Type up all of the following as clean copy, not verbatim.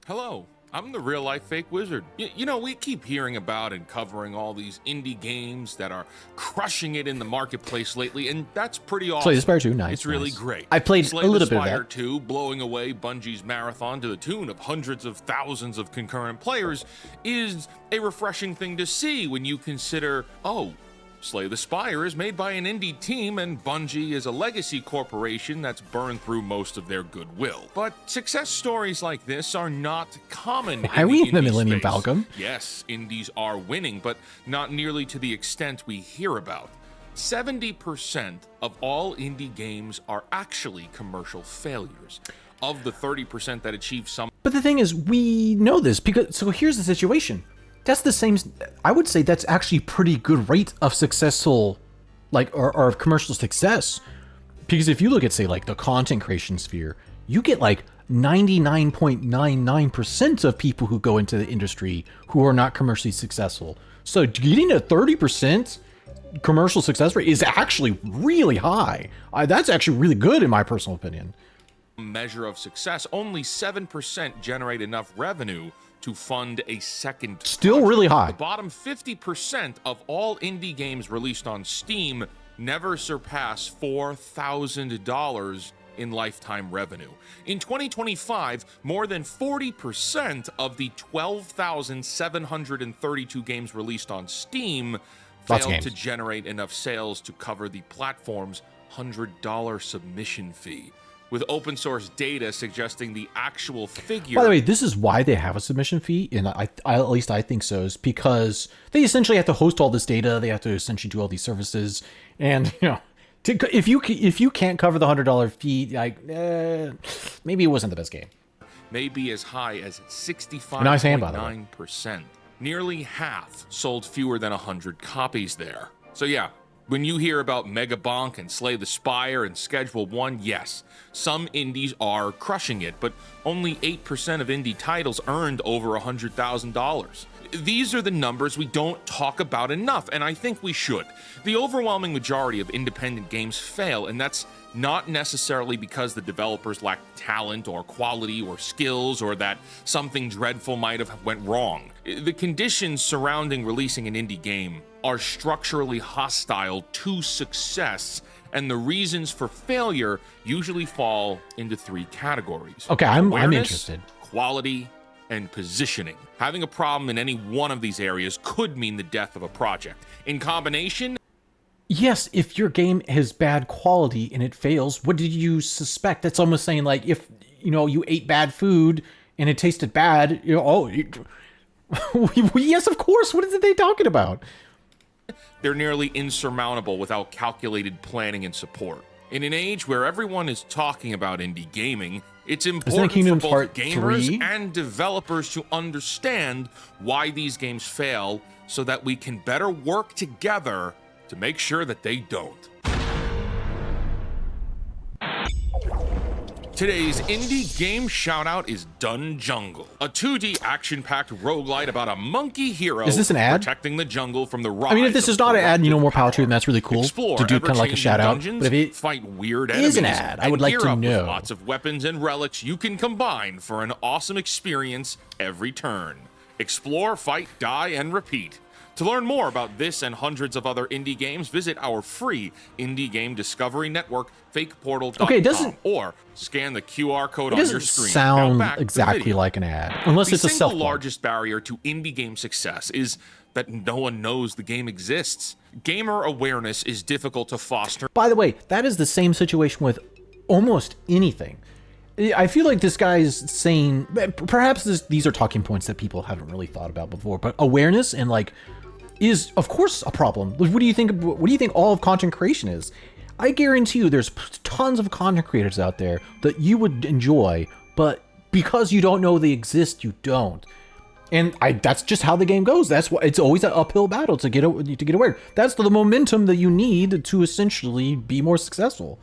Hello, I'm the real life fake wizard. You know, we keep hearing about and covering all these indie games that are crushing it in the marketplace lately, and that's pretty awesome. Slay the Spire 2, nice. It's really nice. great. I played Slay a little the bit of Spire that. 2, blowing away Bungie's marathon to the tune of hundreds of thousands of concurrent players, is a refreshing thing to see when you consider, oh, Slay the Spire is made by an indie team, and Bungie is a legacy corporation that's burned through most of their goodwill. But success stories like this are not common. Why are we in the indie Millennium space. Falcon? Yes, indies are winning, but not nearly to the extent we hear about. 70% of all indie games are actually commercial failures. Of the 30% that achieve some. But the thing is, we know this because, so here's the situation. That's the same, I would say that's actually pretty good rate of successful, like, or of commercial success. Because if you look at, say, like the content creation sphere, you get like 99.99% of people who go into the industry who are not commercially successful. So getting a 30% commercial success rate is actually really high. That's actually really good in my personal opinion. Measure of success, only 7% generate enough revenue to fund a second. Still project. really high. The bottom 50% of all indie games released on Steam never surpass $4,000 in lifetime revenue. In 2025, more than 40% of the 12,732 games released on Steam failed to generate enough sales to cover the platform's $100 submission fee, with open source data suggesting the actual figure. By the way, this is why they have a submission fee, and I at least I think so, is because they essentially have to host all this data, they have to essentially do all these services, and you know, if you can't cover the $100 fee, like maybe it wasn't the best game. May be as high as 65.9%. Nearly half sold fewer than 100 copies there. So yeah. When you hear about Megabonk and Slay the Spire and Schedule 1, yes, some indies are crushing it, but only 8% of indie titles earned over $100,000. These are the numbers we don't talk about enough, and I think we should. The overwhelming majority of independent games fail, and that's not necessarily because the developers lack talent or quality or skills or that something dreadful might have went wrong. The conditions surrounding releasing an indie game are structurally hostile to success, and the reasons for failure usually fall into three categories. Okay, I'm Awareness, interested. Quality, and positioning. Having a problem in any one of these areas could mean the death of a project. In combination, yes, if your game has bad quality and it fails, what did you suspect? That's almost saying like if you ate bad food and it tasted bad, yes, of course. What is they talking about? they're nearly insurmountable without calculated planning and support. In an age where everyone is talking about indie gaming, it's important for both gamers and developers to understand why these games fail so that we can better work together to make sure that they don't. Today's indie game shoutout is Dun Jungle, a 2D action-packed roguelite about a monkey hero is this an ad? protecting the jungle from the rise. I mean, if this is not an ad, more power to it, and that's really cool Explore to do kind of like a shout out. But if it fight weird is enemies an ad, I would like to know. With lots of weapons and relics you can combine for an awesome experience every turn. Explore, fight, die, and repeat. To learn more about this and hundreds of other indie games, visit our free indie game discovery network, fakeportal.com, okay, it doesn't, or scan the QR code on your screen. It doesn't sound exactly like an ad, unless it's a self-plug. The largest barrier to indie game success is that no one knows the game exists. Gamer awareness is difficult to foster. By the way, that is the same situation with almost anything. I feel like this guy is saying, perhaps these are talking points that people haven't really thought about before, but awareness and like is of course a problem. What do you think all of content creation is? I guarantee you there's tons of content creators out there that you would enjoy, but because you don't know they exist, you don't. And that's just how the game goes. That's why it's always an uphill battle to get aware. That's the momentum that you need to essentially be more successful.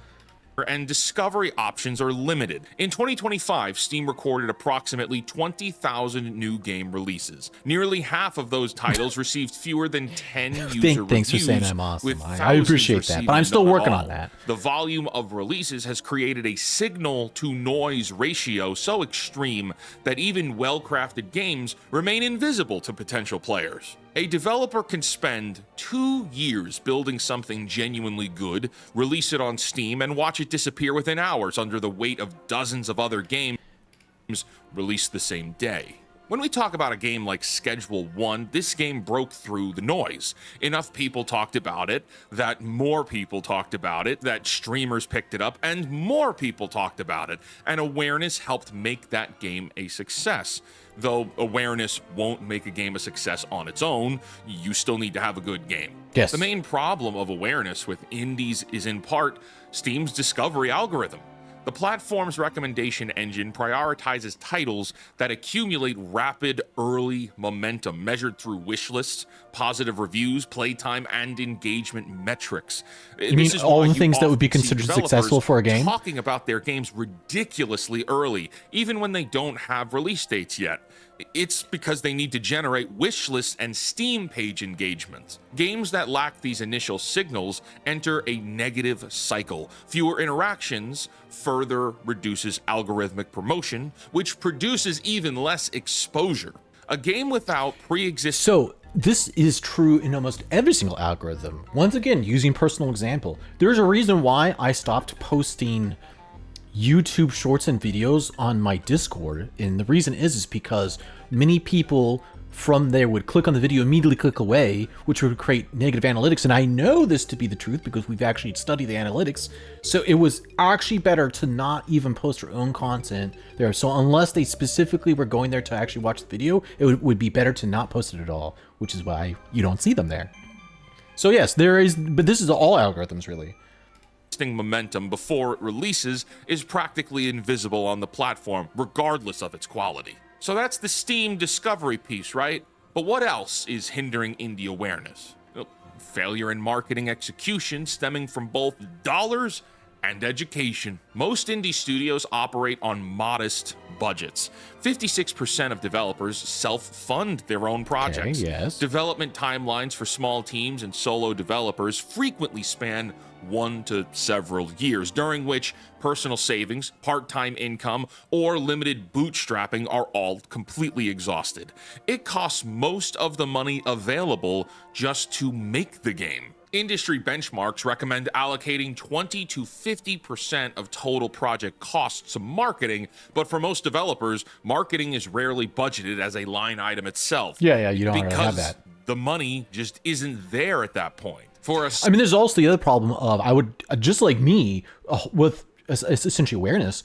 and discovery options are limited. In 2025, Steam recorded approximately 20,000 new game releases. Nearly half of those titles received fewer than 10 user reviews. Thanks for saying I'm awesome. with I thousands appreciate that, receiving but I'm still none at working on all. that. The volume of releases has created a signal-to-noise ratio so extreme that even well-crafted games remain invisible to potential players. A developer can spend 2 years building something genuinely good, release it on Steam, and watch it disappear within hours under the weight of dozens of other games released the same day. When we talk about a game like Schedule 1, this game broke through the noise. Enough people talked about it, that more people talked about it, that streamers picked it up, and more people talked about it, and awareness helped make that game a success. Though awareness won't make a game a success on its own, you still need to have a good game. Yes. The main problem of awareness with indies is in part Steam's discovery algorithm. The platform's recommendation engine prioritizes titles that accumulate rapid early momentum measured through wish lists, positive reviews, playtime, and engagement metrics. You mean all the things that would be considered successful for a game? Talking about their games ridiculously early, even when they don't have release dates yet. It's because they need to generate wish lists and Steam page engagements. Games that lack these initial signals enter a negative cycle. Fewer interactions further reduces algorithmic promotion, which produces even less exposure. A game without pre-existing... So this is true in almost every single algorithm. Once again, using personal example, there's a reason why I stopped posting YouTube shorts and videos on my Discord, and the reason is because many people from there would click on the video, immediately click away, which would create negative analytics. And I know this to be the truth because we've actually studied the analytics. So it was actually better to not even post your own content there. So unless they specifically were going there to actually watch the video, it would be better to not post it at all, which is why you don't see them there. So yes, there is, but this is all algorithms really. Momentum before it releases is practically invisible on the platform, regardless of its quality. So that's the Steam discovery piece, right? But what else is hindering indie awareness? Well, failure in marketing execution stemming from both dollars and education. Most indie studios operate on modest budgets. 56% of developers self-fund their own projects. Okay, yes. Development timelines for small teams and solo developers frequently span 1 to several years, during which personal savings, part-time income, or limited bootstrapping are all completely exhausted. It costs most of the money available just to make the game. Industry benchmarks recommend allocating 20 to 50% of total project costs to marketing, but for most developers, marketing is rarely budgeted as a line item itself. Yeah, you don't really because have that. the money just isn't there at that point. I mean, there's also the other problem of, I would, just like me, with essentially awareness,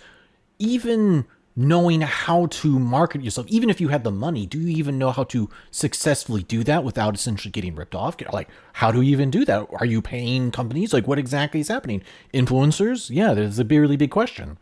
even knowing how to market yourself, even if you had the money, do you even know how to successfully do that without essentially getting ripped off? Like, how do you even do that? Are you paying companies? Like, what exactly is happening? Influencers? Yeah, there's a really big question.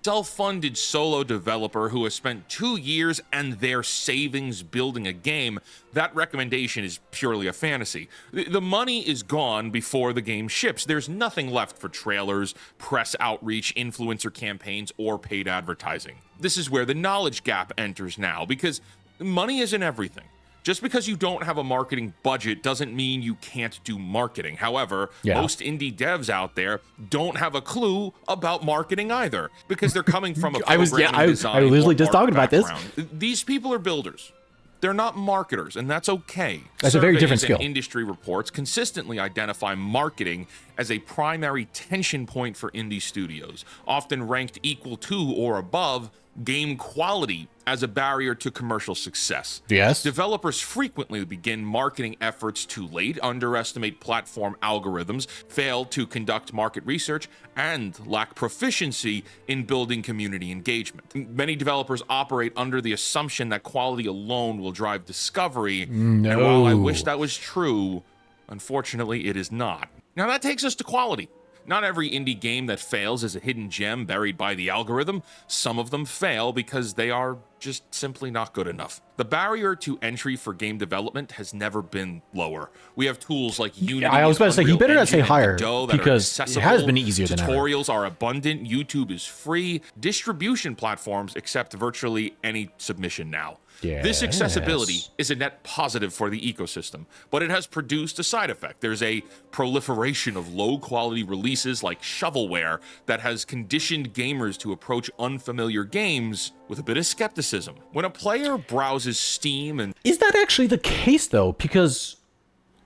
Self-funded solo developer who has spent 2 years and their savings building a game, that recommendation is purely a fantasy. The money is gone before the game ships. There's nothing left for trailers, press outreach, influencer campaigns, or paid advertising. This is where the knowledge gap enters now, because money isn't everything. Just because you don't have a marketing budget doesn't mean you can't do marketing. However, most indie devs out there don't have a clue about marketing either, because they're coming from a programming design I was literally just or talking about this. background. These people are builders. They're not marketers, and that's okay. That's a very different skill. And industry reports consistently identify marketing as a primary tension point for indie studios, often ranked equal to or above game quality as a barrier to commercial success. Yes. Developers frequently begin marketing efforts too late, underestimate platform algorithms, fail to conduct market research, and lack proficiency in building community engagement. Many developers operate under the assumption that quality alone will drive discovery. No. And while I wish that was true, unfortunately it is not. Now that takes us to quality. Not every indie game that fails is a hidden gem buried by the algorithm. Some of them fail because they are just simply not good enough. The barrier to entry for game development has never been lower. We have tools like Unity. I was about to say, he Unreal better not say Engine, and higher, Godot that are because it accessible. has been easier than ever. Tutorials are abundant. YouTube is free. Distribution platforms accept virtually any submission now. This accessibility is a net positive for the ecosystem, but it has produced a side effect. There's a proliferation of low-quality releases like shovelware that has conditioned gamers to approach unfamiliar games with a bit of skepticism. When a player browses Steam and... Is that actually the case, though? Because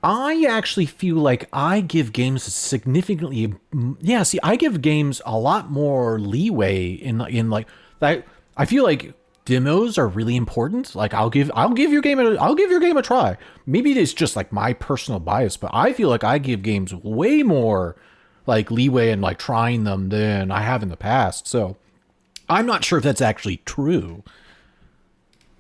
I actually feel like I give games significantly... Yeah, see, I give games a lot more leeway in like... that. I feel like demos are really important. Like I'll give your game a try. Maybe it's just like my personal bias, but I feel like I give games way more like leeway and like trying them than I have in the past. So I'm not sure if that's actually true.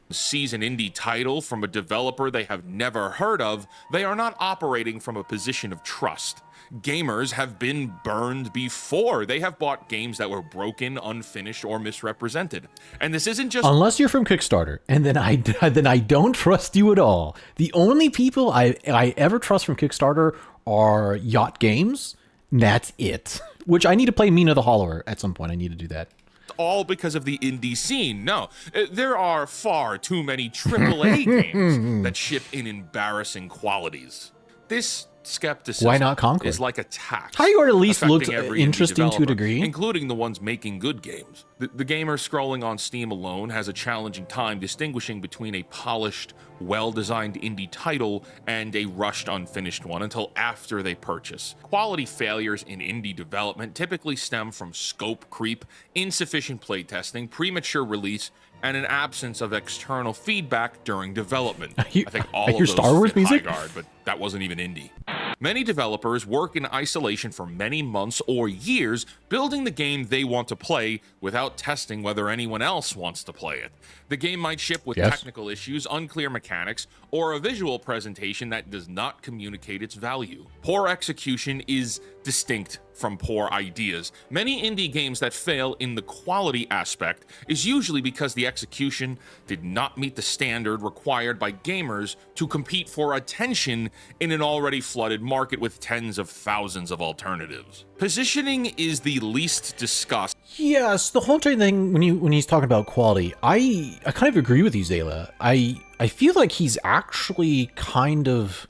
Sees an indie title from a developer they have never heard of, they are not operating from a position of trust. Gamers have been burned before. They have bought games that were broken, unfinished, or misrepresented. And this isn't just... Unless you're from Kickstarter, and then I don't trust you at all. The only people I ever trust from Kickstarter are Yacht Games. That's it. Which I need to play Mina the Hollower at some point. I need to do that. All because of the indie scene. No, there are far too many AAA games that ship in embarrassing qualities. This skepticism Why not Conquer? Is like a tax. High-Art at least looked affecting every interesting indie to a developer, degree. including the ones making good games. The gamer scrolling on Steam alone has a challenging time distinguishing between a polished, well-designed indie title and a rushed, unfinished one until after they purchase. Quality failures in indie development typically stem from scope creep, insufficient playtesting, premature release, and an absence of external feedback during development. I think all of those Star Wars fit music? High Guard, but that wasn't even indie. Many developers work in isolation for many months or years building the game they want to play without testing whether anyone else wants to play it. The game might ship with technical issues, unclear mechanics, or a visual presentation that does not communicate its value. Poor execution is distinct from poor ideas. Many indie games that fail in the quality aspect is usually because the execution did not meet the standard required by gamers to compete for attention in an already flooded market with tens of thousands of alternatives. Positioning is the least discussed. Yes, the whole entire thing when he's talking about quality, I kind of agree with you, Zayla. I feel like he's actually kind of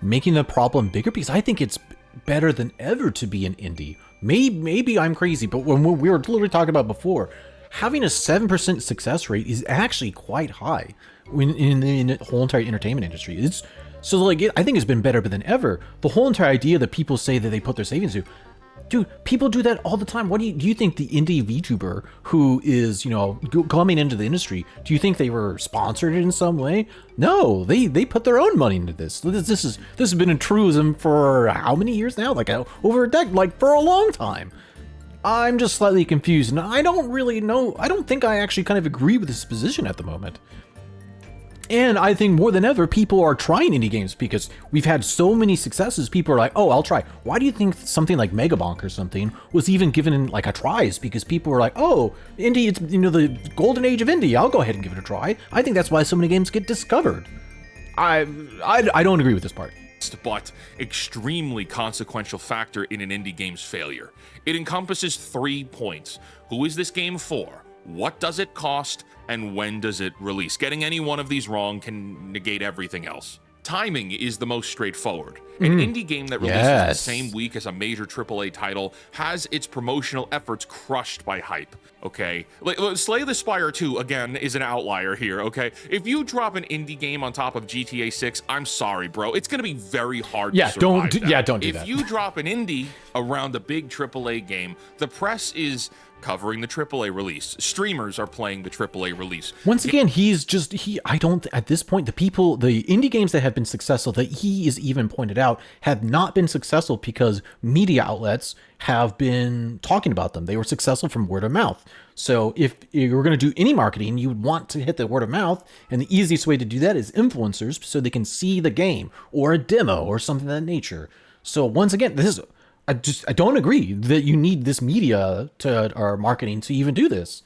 making the problem bigger because I think it's better than ever to be an indie. Maybe I'm crazy, but when we were literally talking about before, having a 7% success rate is actually quite high in the whole entire entertainment industry. I think it's been better than ever. The whole entire idea that people say that they put their savings to, dude, people do that all the time. What do you think the indie VTuber who is, coming into the industry, do you think they were sponsored in some way? No, they put their own money into this. This has been a truism for how many years now? Like over a decade, like for a long time. I'm just slightly confused, and I don't really know. I don't think I actually kind of agree with this position at the moment. And I think more than ever, people are trying indie games because we've had so many successes. People are like, oh, I'll try. Why do you think something like Megabonk or something was even given like a try? Is because people were like, oh, indie, it's the golden age of indie. I'll go ahead and give it a try. I think that's why so many games get discovered. I don't agree with this part. But extremely consequential factor in an indie game's failure. It encompasses 3 points. Who is this game for? What does it cost? And when does it release? Getting any one of these wrong can negate everything else. Timing is the most straightforward. An indie game that releases the same week as a major AAA title has its promotional efforts crushed by hype, okay? Slay the Spire 2, again, is an outlier here, okay? If you drop an indie game on top of GTA 6, I'm sorry, bro. It's gonna be very hard to survive don't do that. If you drop an indie around a big AAA game, the press is covering the AAA release. Streamers are playing the AAA release. Once again, at this point, the indie games that have been successful, that he is even pointed out, have not been successful because media outlets have been talking about them. They were successful from word of mouth. So if you're going to do any marketing, you would want to hit the word of mouth. And the easiest way to do that is influencers so they can see the game or a demo or something of that nature. So once again, I don't agree that you need this media or marketing to even do this.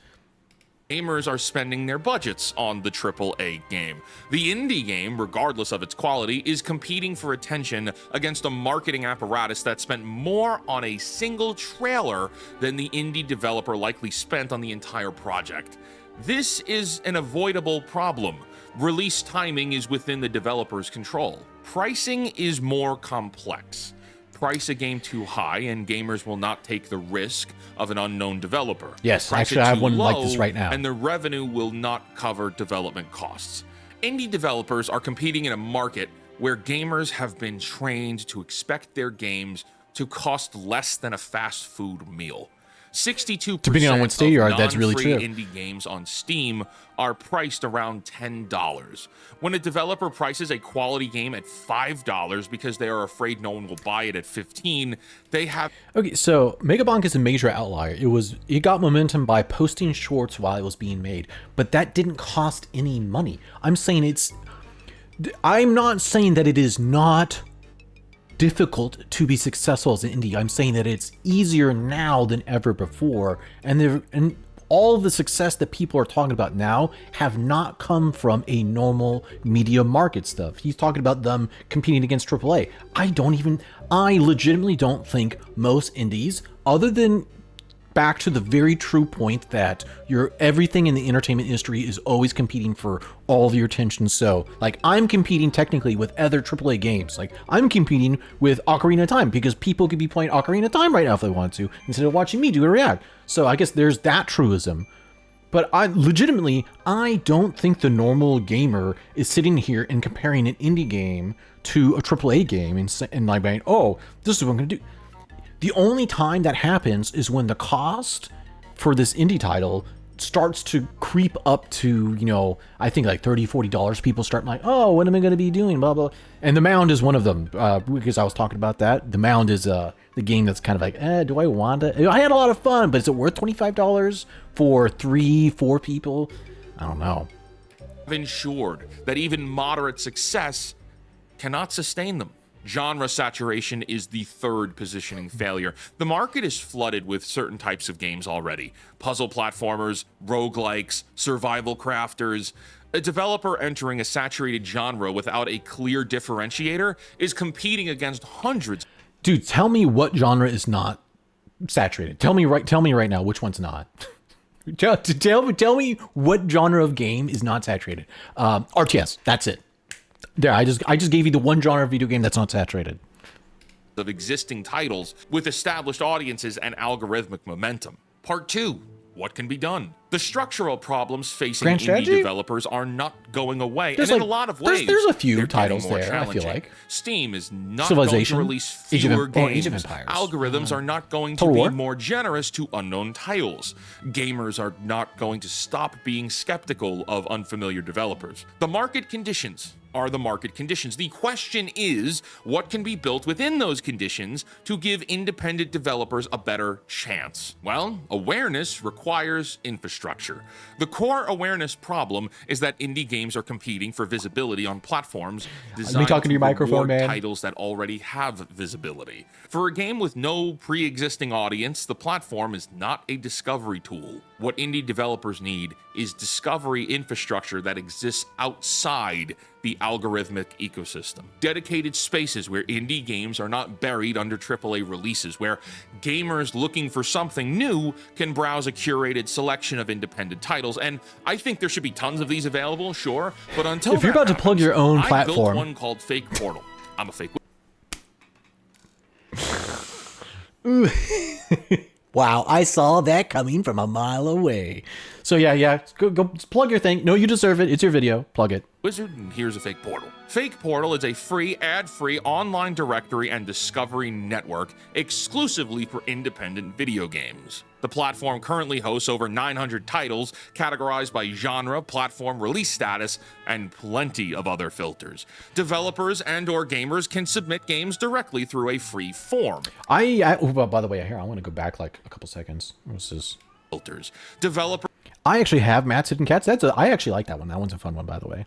Gamers are spending their budgets on the AAA game. The indie game, regardless of its quality, is competing for attention against a marketing apparatus that spent more on a single trailer than the indie developer likely spent on the entire project. This is an avoidable problem. Release timing is within the developer's control. Pricing is more complex. Price a game too high and gamers will not take the risk of an unknown developer. Yes, Price actually it I have too one like low, this right now. and the revenue will not cover development costs. Indie developers are competing in a market where gamers have been trained to expect their games to cost less than a fast food meal. 62% Depending on what state you're at, that's really non-free true. indie games on Steam are priced around $10. When a developer prices a quality game at $5 because they are afraid no one will buy it at $15, they have Okay, so Megabonk is a major outlier. It got momentum by posting shorts while it was being made, but that didn't cost any money. I'm not saying that it is not difficult to be successful as an indie. I'm saying that it's easier now than ever before, and all of the success that people are talking about now have not come from a normal media market stuff. He's talking about them competing against AAA. I legitimately don't think most indies, other than back to the very true point that everything in the entertainment industry is always competing for all of your attention. So, like, I'm competing technically with other AAA games. Like, I'm competing with Ocarina of Time because people could be playing Ocarina of Time right now if they want to, instead of watching me do a react. So I guess there's that truism. But I don't think the normal gamer is sitting here and comparing an indie game to a AAA game and like saying, oh, this is what I'm going to do. The only time that happens is when the cost for this indie title starts to creep up to, I think like $30, $40. People start like, oh, what am I going to be doing? Blah, blah. And The Mound is one of them, because I was talking about that. The Mound is the game that's kind of like, do I want to? I had a lot of fun, but is it worth $25 for 3-4 people? I don't know. ensured that even moderate success cannot sustain them. Genre saturation is the third positioning failure. The market is flooded with certain types of games already. Puzzle platformers, roguelikes, survival crafters. A developer entering a saturated genre without a clear differentiator is competing against hundreds. Dude, tell me what genre is not saturated. Tell me right now which one's not. Tell me what genre of game is not saturated. RTS, that's it. There, I just gave you the one genre of video game that's not saturated. Of existing titles with established audiences and algorithmic momentum. Part 2. What can be done? The structural problems facing Grand indie Strategy? developers are not going away, There's and in like- a lot of ways, there's a few they're getting titles more there, I feel challenging. like. Steam is not going to Civilization, release Age of fewer Age of games. Empires. Algorithms are not going to Total be War? more generous to unknown titles. Gamers are not going to stop being skeptical of unfamiliar developers. The market conditions are the market conditions. The question is, what can be built within those conditions to give independent developers a better chance? Well, awareness requires infrastructure. The core awareness problem is that indie games are competing for visibility on platforms designed talking to your microphone, reward man. titles that already have visibility. For a game with no pre-existing audience, the platform is not a discovery tool. What indie developers need is discovery infrastructure that exists outside the algorithmic ecosystem. Dedicated spaces where indie games are not buried under AAA releases, where gamers looking for something new can browse a curated selection of independent titles. And I think there should be tons of these available, sure, but until If you're that about to plug your happens, own I built platform- one called Fake Portal. I'm a fake. Wow, I saw that coming from a mile away. So yeah, go plug your thing. No, you deserve it. It's your video. Plug it. Wizard, and here's a Fake Portal. Fake Portal is a free, ad-free online directory and discovery network exclusively for independent video games. The platform currently hosts over 900 titles categorized by genre, platform, release status, and plenty of other filters. Developers and/or gamers can submit games directly through a free form. Well, by the way, here I want to go back like a couple seconds. What's this? Filters. Developers I actually have Matt's Hidden Cats. I actually like that one. That one's a fun one, by the way.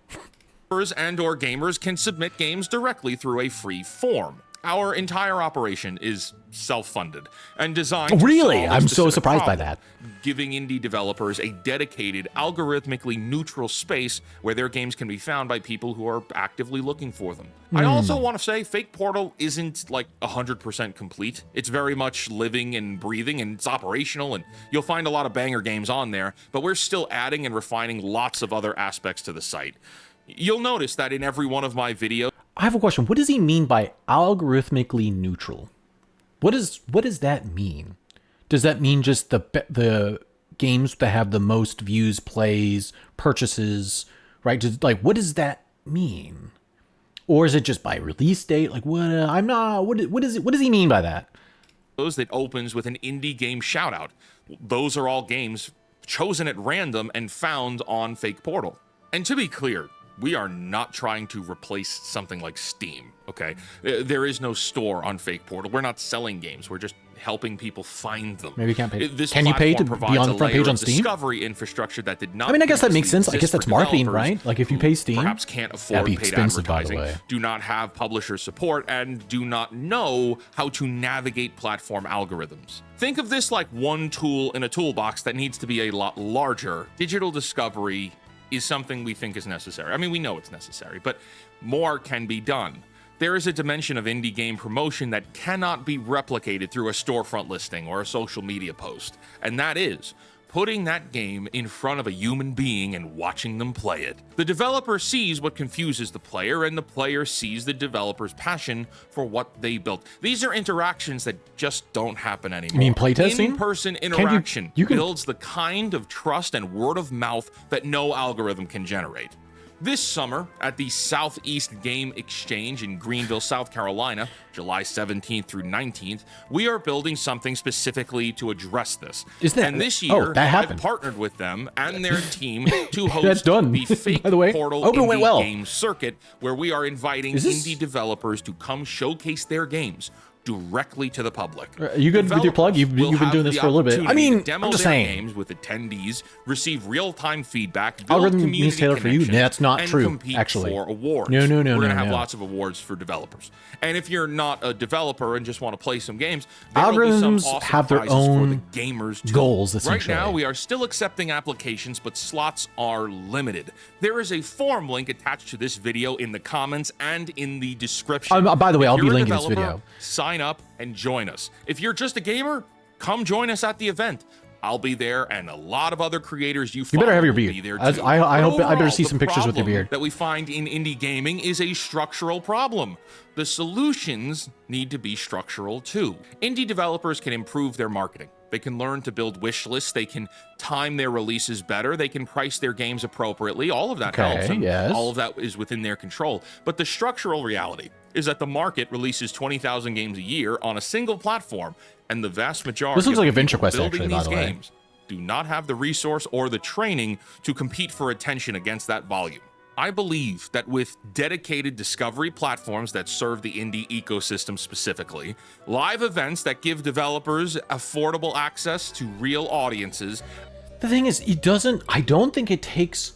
and/or gamers can submit games directly through a free form. Our entire operation is self-funded and designed to Really? solve a I'm so specific surprised by problem, giving indie developers a dedicated, algorithmically neutral space where their games can be found by people who are actively looking for them. I also want to say Fake Portal isn't like 100% complete. It's very much living and breathing, and it's operational, and you'll find a lot of banger games on there, but we're still adding and refining lots of other aspects to the site. You'll notice that in every one of my videos, I have a question. What does he mean by algorithmically neutral? What does that mean? Does that mean just the games that have the most views, plays, purchases, right? Just like, what does that mean? Or is it just by release date? Like, what? I'm not. What is it? What does he mean by that? that opens with an indie game shout out. Those are all games chosen at random and found on Fake Portal. And to be clear, we are not trying to replace something like Steam, okay? There is no store on Fake Portal. We're not selling games. We're just helping people find them. Maybe you can't pay. This Can you pay to platform be on the provides front a layer page on of Steam? discovery infrastructure that did not. I mean, I guess that makes previously sense. I guess exist that's for marketing, developers right? Like if you who pay Steam, perhaps can't afford that'd be paid expensive, by the advertising, way. do not have publisher support, and do not know how to navigate platform algorithms. Think of this like one tool in a toolbox that needs to be a lot larger. Digital discovery is something we think is necessary. I mean, we know it's necessary, but more can be done. There is a dimension of indie game promotion that cannot be replicated through a storefront listing or a social media post, and that is putting that game in front of a human being and watching them play it. The developer sees what confuses the player, and the player sees the developer's passion for what they built. These are interactions that just don't happen anymore. You mean playtesting? In-person interaction you can- builds the kind of trust and word of mouth that no algorithm can generate. This summer, at the Southeast Game Exchange in Greenville, South Carolina, July 17th through 19th, we are building something specifically to address this. And this year, that I've happened. partnered with them and their team to host That's done. the Fake By the way, Portal hope it went Indie well. Game Circuit, where we are inviting Is this- indie developers to come showcase their games directly to the public. Are you good with your plug? You've Developers been will doing this have for a little the bit. I opportunity mean, to demo I'm just their saying. games with attendees, receive real-time feedback, build Algorithm community means tailored for you. connection, That's not and true, compete actually. for awards. No. We're gonna have no. lots of awards for developers. And if you're not a developer and just want to play some games, there will be some Algorithms awesome have their prizes for own the gamers too. goals, Right essentially. now, we are still accepting applications, but slots are limited. There is a form link attached to this video in the comments and in the description. By the way, If I'll be you're a linking this developer, video. Sign up and join us. If you're just a gamer, come join us at the event. I'll be there, and a lot of other creators you better have your will be beard. there I too. hope- But I better overall, see some the pictures with your problem beard. that we find in indie gaming is a structural problem. The solutions need to be structural too. Indie developers can improve their marketing. They can learn to build wish lists. They can time their releases better. They can price their games appropriately. All of that Okay, helps, and yes. all of that is within their control. But the structural reality is that the market releases 20,000 games a year on a single platform, and the vast majority This looks of like a people Venture Quest, building actually, by these the way. games do not have the resource or the training to compete for attention against that volume. I believe that with dedicated discovery platforms that serve the indie ecosystem specifically, live events that give developers affordable access to real audiences, The thing is, I don't think it takes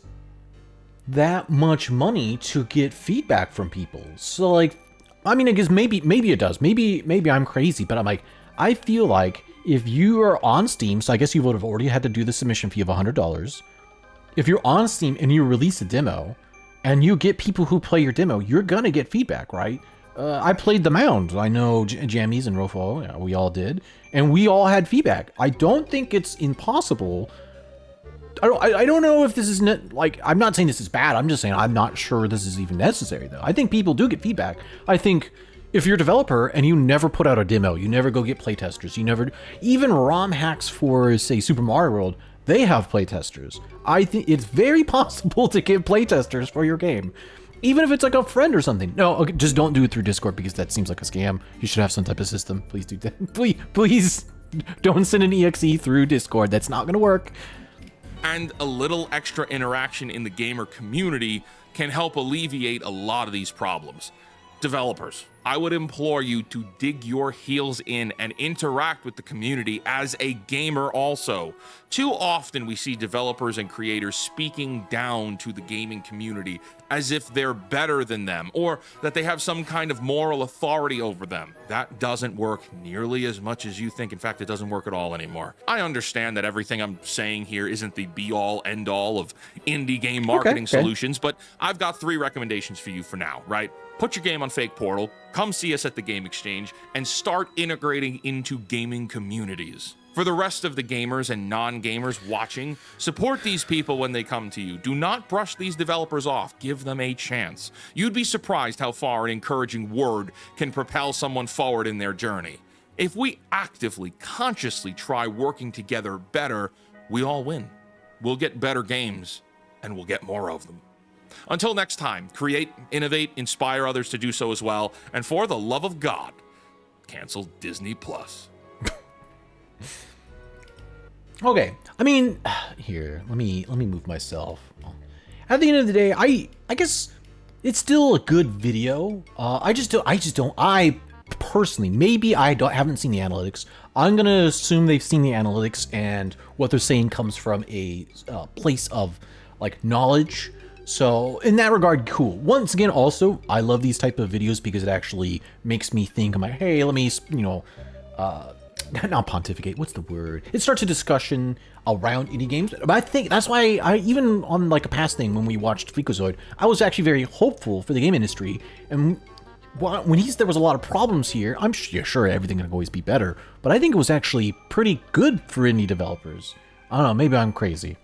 that much money to get feedback from people. So like, I mean, I guess maybe it does. Maybe I'm crazy, but I'm like, I feel like if you are on Steam, so I guess you would have already had to do the submission fee of $100. If you're on Steam and you release a demo and you get people who play your demo, you're gonna get feedback, right? I played The Mound. I know Jammies and Rofo, yeah, we all did, and we all had feedback. I don't think it's impossible. I don't know if this is like, I'm not saying this is bad. I'm just saying I'm not sure this is even necessary, though. I think people do get feedback. I think if you're a developer and you never put out a demo, you never go get playtesters, you never, even ROM hacks for, say, Super Mario World, they have playtesters. I think it's very possible to get playtesters for your game, even if it's like a friend or something. No, okay, just don't do it through Discord because that seems like a scam. You should have some type of system. Please do that. Please don't send an EXE through Discord. That's not gonna work. and a little extra interaction in the gamer community can help alleviate a lot of these problems. Developers, I would implore you to dig your heels in and interact with the community as a gamer also. Too often we see developers and creators speaking down to the gaming community as if they're better than them or that they have some kind of moral authority over them. That doesn't work nearly as much as you think. In fact, it doesn't work at all anymore. I understand that everything I'm saying here isn't the be-all, end-all of indie game marketing solutions, but I've got 3 recommendations for you for now, right? Put your game on Fake Portal, come see us at the Game Exchange, and start integrating into gaming communities. For the rest of the gamers and non-gamers watching, support these people when they come to you. Do not brush these developers off. Give them a chance. You'd be surprised how far an encouraging word can propel someone forward in their journey. If we actively, consciously try working together better, we all win. We'll get better games, and we'll get more of them. Until next time, create, innovate, inspire others to do so as well, and for the love of God, cancel Disney Plus. Okay, I mean, here, let me move myself. At the end of the day, I guess it's still a good video. I personally, maybe I haven't seen the analytics. I'm gonna assume they've seen the analytics, and what they're saying comes from a place of like knowledge. So in that regard, cool. Once again, also, I love these type of videos because it actually makes me think, I'm like, hey, let me, not pontificate, what's the word? It starts a discussion around indie games. But I think that's why I, even on like a past thing when we watched Freakazoid, I was actually very hopeful for the game industry. And when there was a lot of problems here, I'm sure everything can always be better. But I think it was actually pretty good for indie developers. I don't know, maybe I'm crazy.